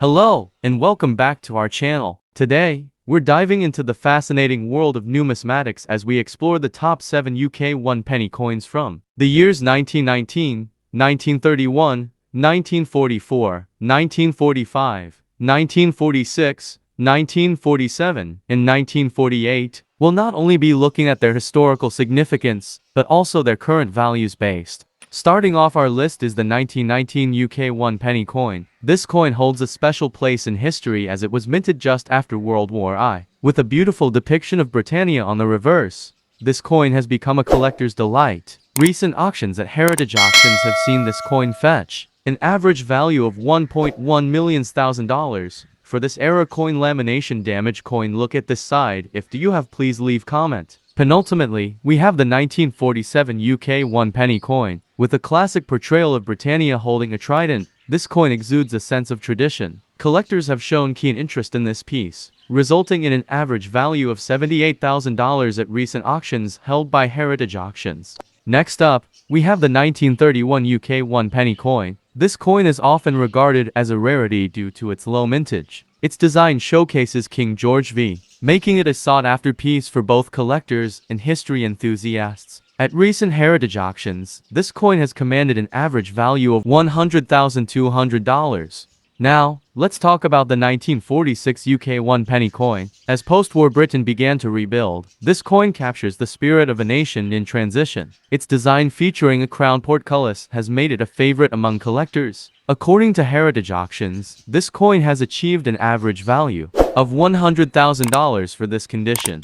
Hello, and welcome back to our channel. Today, we're diving into the fascinating world of numismatics as we explore the top 7 UK 1 penny coins from the years 1919, 1931, 1944, 1945, 1946, 1947, and 1948. We'll not only be looking at their historical significance, but also their current values based. Starting off our list is the 1919 UK 1 penny coin. This coin holds a special place in history as it was minted just after World War I. With a beautiful depiction of Britannia on the reverse, this coin has become a collector's delight. Recent auctions at Heritage Auctions have seen this coin fetch an average value of $1.1 million. For this era coin lamination damage coin, look at this side. If do you have, please leave comment. Penultimately, we have the 1947 UK 1 penny coin. With a classic portrayal of Britannia holding a trident, this coin exudes a sense of tradition. Collectors have shown keen interest in this piece, resulting in an average value of $78,000 at recent auctions held by Heritage Auctions. Next up, we have the 1931 UK 1 penny coin. This coin is often regarded as a rarity due to its low mintage. Its design showcases King George V, making it a sought-after piece for both collectors and history enthusiasts. At recent Heritage Auctions, this coin has commanded an average value of $100,200. Now, let's talk about the 1946 UK 1 penny coin. As post-war Britain began to rebuild, this coin captures the spirit of a nation in transition. Its design featuring a crown portcullis has made it a favorite among collectors. According to Heritage Auctions, this coin has achieved an average value of $100,000 for this condition.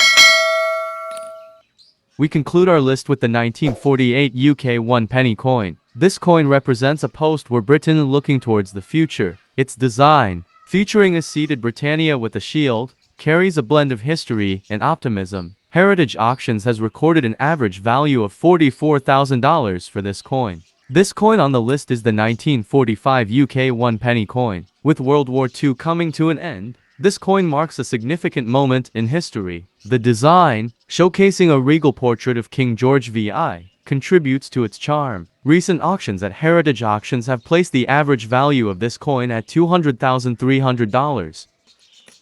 We conclude our list with the 1948 UK 1 penny coin. This coin represents a post-war Britain looking towards the future. Its design, featuring a seated Britannia with a shield, carries a blend of history and optimism. Heritage Auctions has recorded an average value of $44,000 for this coin. This coin on the list is the 1945 UK 1 penny coin. With World War II coming to an end, this coin marks a significant moment in history. The design, showcasing a regal portrait of King George VI, contributes to its charm. Recent auctions at Heritage Auctions have placed the average value of this coin at $200,300.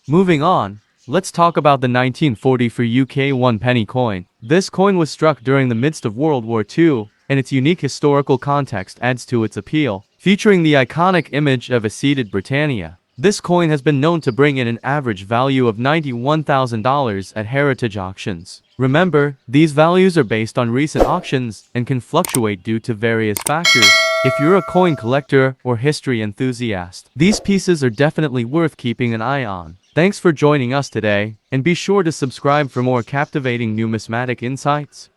Moving on, let's talk about the 1944 UK 1 penny coin. This coin was struck during the midst of World War II, and its unique historical context adds to its appeal. Featuring the iconic image of a seated Britannia, this coin has been known to bring in an average value of $91,000 at Heritage Auctions. Remember, these values are based on recent auctions and can fluctuate due to various factors. If you're a coin collector or history enthusiast, these pieces are definitely worth keeping an eye on. Thanks for joining us today, and be sure to subscribe for more captivating numismatic insights.